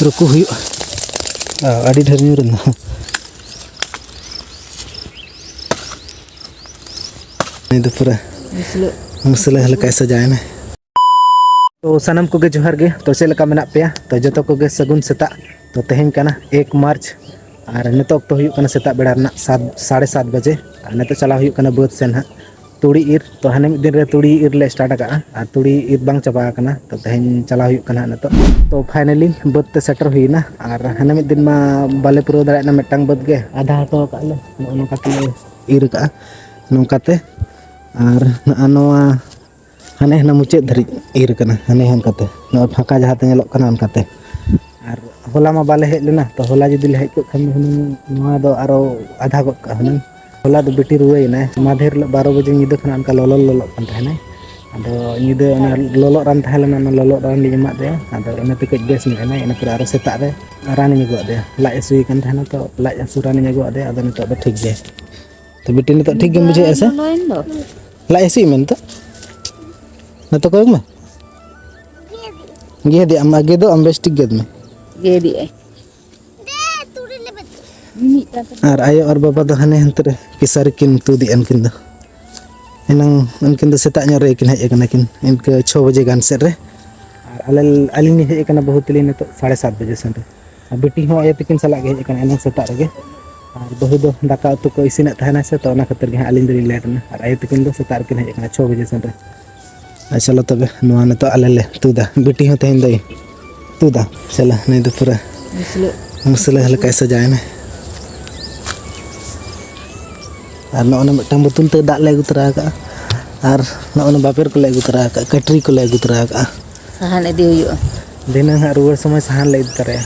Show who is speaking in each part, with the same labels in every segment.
Speaker 1: रुकु हुई आड़ी ढेर न्यूरना itu pura musle hal kaisa jaane to sanam ko ge johar ge to selaka menak peya to joto ko ge sagun seta to teheng kana 1 March ar nitok to huyuk kana seta beda na 7:30 baje ar neto chala huyuk kana baud sen ha turi ir to hane mid din re turi ir le start aga ar turi ir bang chaba kana to teheng chala huyuk kana neto to finally baud te setter huina ar hane mid din ma bale puro dara na metang baud ge adha to ka le no kate ir ka nongkate ar anoa hane na mucet dari ir kana hane han kate no phaka jaha te nyelok kana an kate ar hola ma bale hej lena to hola jodi le hej ko khan noa do aro adha ko ka hanan hola do beti ruwei na madher 12 baje nyida khana an ka lolo kan thane ado nyida na lolo ran thailena na lolo ran ni emak de ado ena te kej bes ni ena ena pura aro setak re ran ni go de laj asui kan thana to laj asuran ni go de ado nitok do thik ge to beti nitok thik ge buje asa la esi men to na to ko ma ge de amage do ambestik ged me
Speaker 2: ge di
Speaker 1: ar ayo ar baba do hane hantre kisarikin tu di ankin do enang ankin do setak nyore kin hej kana kin inke 6 baje gan set re ar alin ni hej kana bahut li nitok 7:30 baje sen re beti ho ayo tikin salak ge hej kana enang setak rege ar bahu do daka utu ko isinak tahana se to na khatir ge alin diri let na ar ayo tikin do setak kin hej kana 6 baje sen re चलो तब नुआ ने तो आले तुदा बेटी हो तेन दई तुदा चला नहीं तो पूरा मुसले हल कैसे जाए ना और नौना मिटन बुतुल ते दाग ले गुतरा का और नौना बापेर को ले गुतरा का कटरी को ले गुतरा का
Speaker 2: sahan edi huyu
Speaker 1: दिन रुवर समय सहान ले तरे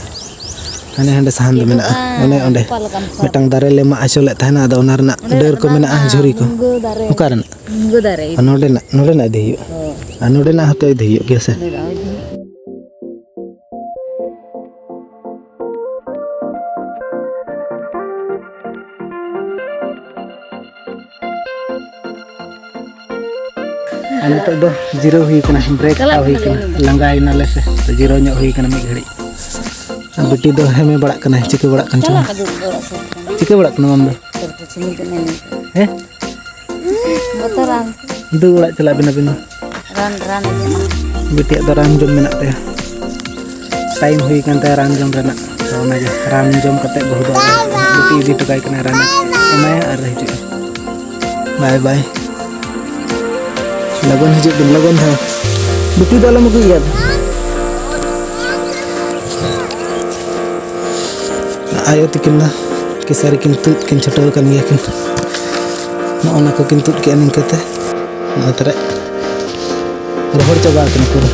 Speaker 1: हने हंडे सहान दे मेना ओने ओंडे मिटन दारे ले मा आसोले तहना ado onar na डेर को मेना झुरी को उकारन
Speaker 2: minggu dare
Speaker 1: नोडे ना दे हुyu नोडे ना हते दे हुyu कैसे ane to do zero hui kana break ta hui kana langai na le se to zero nyo hui kana mi ghadi बेटी दो हमें बड़ा कना चिके बड़ा कन चला चिके बड़ा कना मम हे
Speaker 2: botoran
Speaker 1: दो बड़ा चला बिना बिना
Speaker 2: ran
Speaker 1: बेटी द रान जम मेना ते टाइम हुई kan te ran jom rena तो ना जे ran jom kate बहुत बेटी इदी टकाई कना ran एमाय आर हिजु बाय बाय लगन हिजु दिन लगन है बेटी दो लम को याद ayo tikin na kisari kin tut kin chataw kan yakin na ona ko kin tut kan kete na tare rohor coba kan pura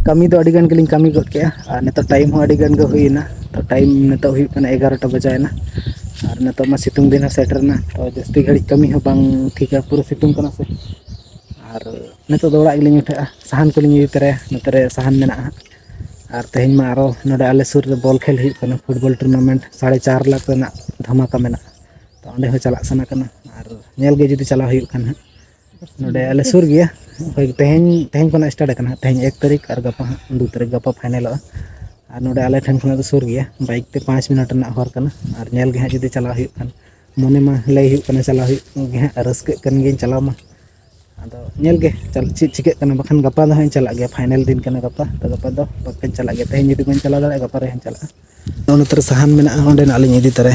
Speaker 1: kami do adigan keling kami got ke ar neto time ho adigan go huina to time neto hui kana 11 bajayna ar neto ma situng din setter na to jasti ghadi kami ho bang thika pura situng kana se ar neto do orak giling utha sahan ko lingi tere netere sahan mena ar tehin ma aro node ale sur re ball khel hui kana football tournament 4.5 lakh rena dhamaka mena to onde ho chalak sana kana ar nyel ge jodi chala huyuk kana node ale sur gya hoi tehin kona start kana tehin 1 tarik ar gapa 2 tarik gapa final a ar node ale than khona sur gya bike te 5 minute na hor kana ar nyel ge ha jodi chala huyuk kan mone ma lay huyuk kana chala huyuk ge ha raske kan ge chala ma ado nyel ge chal chike kana bakhan gapa da hain chala gya final din kana gapa to gapa do bakken chala gya tehin jodi ban chala dare gapa re han chala ono ter sahan mena onde na alin idi tare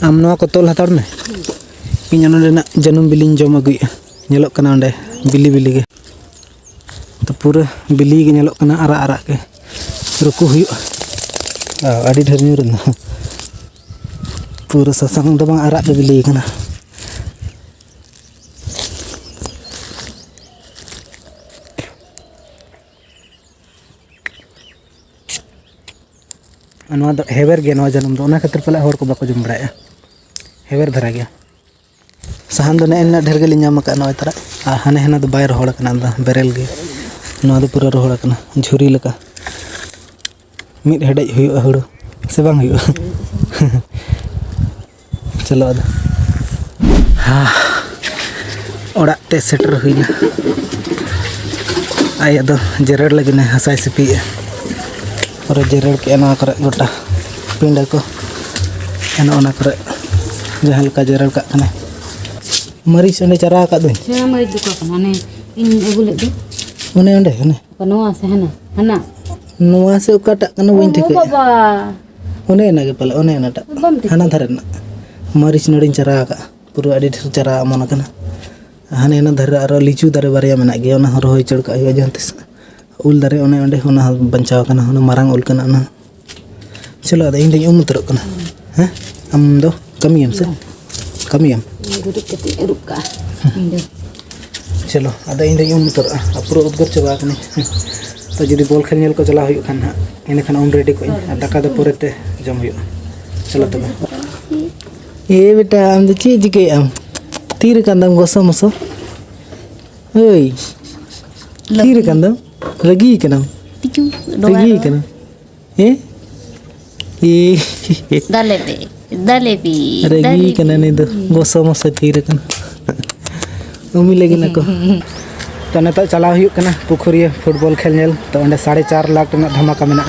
Speaker 1: am no ko tol hatar me pinya no na janum biling jom agui nyelok kana onde bili ge to pura bili ge nyelok kana ara ke ruku huyu adi dher nyurun pura sasang do bang ara de bili kana नवा दो हेवर गया नवा जन्म दो खातिर पले हर को बाको जम बड़ाया हेवर धरा गया साहान दो ने ढेर गेली नाम का नवा तरह आ हाने हाना दो बाय रोहड़ कना बेरेल गे नवा दो पूरा रोहड़ कना झुरी लका मिट हेडej हुई हुड़ू से बांग हुई चलो अद हाँ ओड़ा ते सेटर हुईना आया दो जेरड़ लगे ने हसाई सिपी और जेरड़ के ना करे गोटा पिंड को एना ओना करे जहां लका जेरड़ का कने मरीच ने चरा का दो
Speaker 2: Saya mau itu kok mana ini boleh tu.
Speaker 1: ओने ओंडे ओने
Speaker 2: Penuh sehana. Hana.
Speaker 1: नोआ से ओकाटा कने वइन ठिक
Speaker 2: Baba.
Speaker 1: ओने ना के पले ओने ना टा
Speaker 2: Bam tu.
Speaker 1: हाना धरे ना मरीच नडिन चरा का पूरा अडी ढेर चरा मन कना हाने ना धरे आरो लिचू दारे बारिया मेना गे ओना रोय चड़का हुआ जंतिस उल दारे ओने ओंडे ओना बंचाव कना ओना मारांग उल कना ना चलो अदा इंदे उमतरो कना हैं हम दो कमियम से कमियम
Speaker 2: Duduk ketik ruka. Ini.
Speaker 1: चलो अदा इंदे उमतरो अपुरो उद्गर चबा कने तो जदि बॉल खेल को चला हुई खान इन खान उन रेडी को दाका दो पोरेते जम हुई चलो तब ए बेटा आम दो ची जिके आम तीर कंदम गोसो मसो ओई तीर कंदम लगी कना
Speaker 2: Picu.
Speaker 1: लगी कना ए
Speaker 2: Dale pi. Dale pi.
Speaker 1: लगी कना ने दो गोसो मसो तीर कना उमी लगी ना को तो नेता चला हुई कना पुखुरिया फुटबॉल खेल नेल तो अंडे 4.5 लाख टका धमाका मेना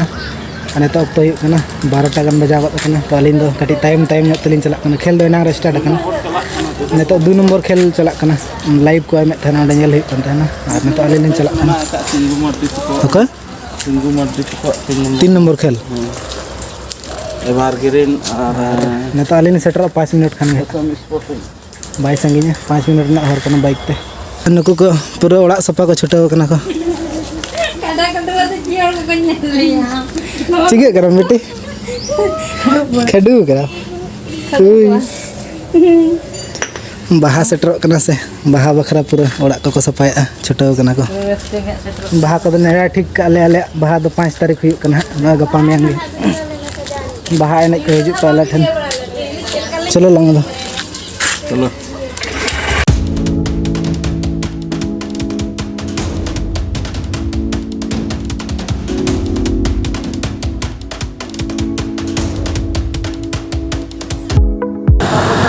Speaker 1: नेता तो हुई कना 12टा गन बजा गत कना तो अलिन दो कटी टाइम ᱧᱚᱜ तलिन चला कना खेल दो एनांग स्टार्ट कना नेता 2 नंबर खेल चला कना लाइव को एम थाना अंडे नेल हुई कन थाना और नेता अलिन चला कना okay
Speaker 3: Tunggu mati kok
Speaker 1: 3 number खेल
Speaker 3: ebar girin
Speaker 1: नेता अलिन सेटर 5 मिनट खान बाई संगिnya 5 मिनट ना हर कना बाइक ते नुकु को पूरा ओड़ा सफा को छुटाव कना को
Speaker 2: Kadang-kadang ada jial ko kanya.
Speaker 1: चिगे करा बेटी खेडू करा बाहा सेटर कना से बाहा बखरा पूरा ओड़ा को सफाया छुटाव कना को बाहा को नेड़ा ठीक काले आले बाहा दो 5 तारीख हुई कना ना गपा में आंगे बाहा एने को हिजु पाला ठन चलो लंग दो
Speaker 3: चलो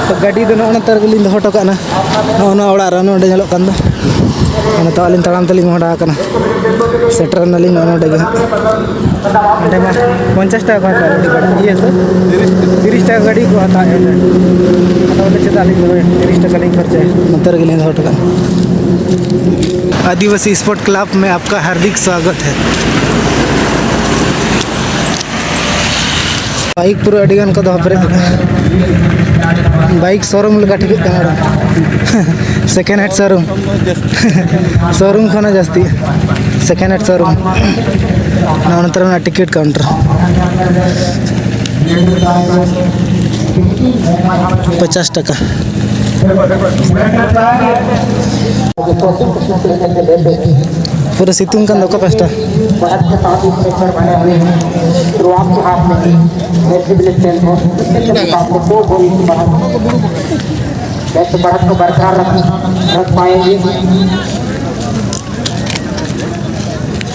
Speaker 1: तो गाड़ी दो ना तर गलिन दो हटो काना ना ओड़ा रा नोडे ñelo kan दो ana तो अलिन तड़ाम तलिन होड़ा काना सेटर नलिन नोडे गे अंडे मा 50 टाका को हता ये सर 30 टाका गाड़ी को हता है तो ओले चेता अलिन 30 टाका लिंक खर्च है नतर गलिन हटो काना आदिवासी स्पोर्ट क्लब में आपका हार्दिक स्वागत है बाइक पूरा अडिगन को दो परे बाइक शोरूम लगा ठीक है सेकेंड हैंड शोरूम शोरूम खाना जास्ती सेकेंड हैंड शोरूम ना नंतर ना टिकट काउंटर 50 टाका पूरा सितुंग kan doko pesta
Speaker 4: ruang Tuhan ini fleksibilitas itu dan sebarat keberkaran rasmaya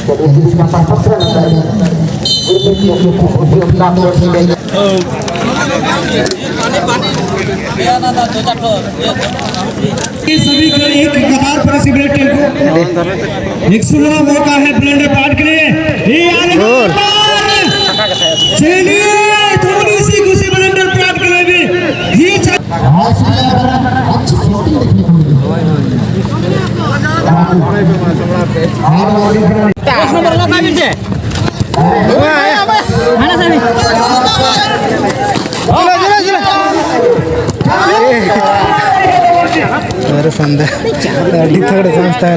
Speaker 4: jadi ini sampai pasrah dari
Speaker 5: सभी को एक कतार पर सिगरेट को एक सुनहरा मौका है ब्लेंडर पार्ट के लिए ये आने चलिए थोड़ी सी खुशी ब्लेंडर पार्ट के लिए भी ये
Speaker 1: अरे संदा अड्डी थोड़े समझता है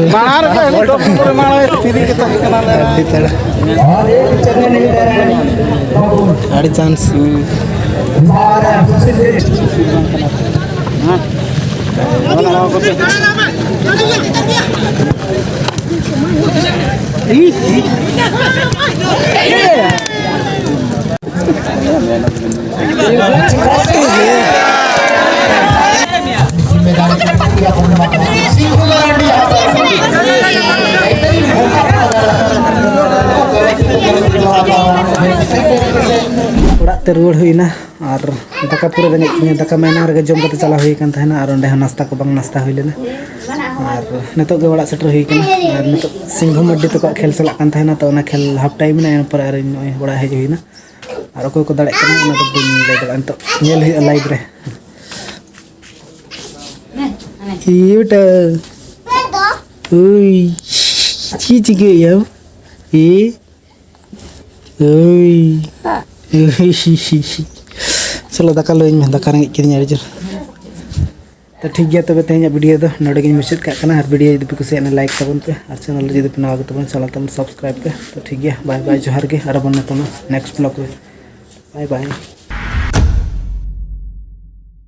Speaker 1: अड्डी थोड़ा अड्डी चांस
Speaker 4: जिम्मेदारी से पूरा करने वाला सिंह मारंडी
Speaker 1: ओड़ा ते रुआड़ हुईना और दाका पूरा रेंगे तिᱧᱟ दाका मैना रगे जम कते चला हुई कान थाना और ओंडे नाश्ता को बांग नाश्ता हुई लेना और नितो गे ओड़ा सेटर हुई काना और नितो सिंघु मड्डी तो खेल चला कान थाना तो ओना खेल हाफ टाइम ना पर और नय ओड़ा हेज हुईना और कोई को दाड़े काना ओना तो बिन ले दड़ा तो नेल हुई लाइव रे बेटा ओई चीज के यार ए ओई चलो दाका लो दाका रेंगे किदिया अर्जुन तो ठीक गया तब तेज वीडियो दो नोड़े मुचाद काना और वीडियो जब पे कुछ लाइक तबन पे और चैनल जब पे नवा तबन चैनल तब सब्सक्राइब पे तो ठीक गया बाय बाय जोहार के और बन नेक्स्ट ब्लॉग में बाय बाय।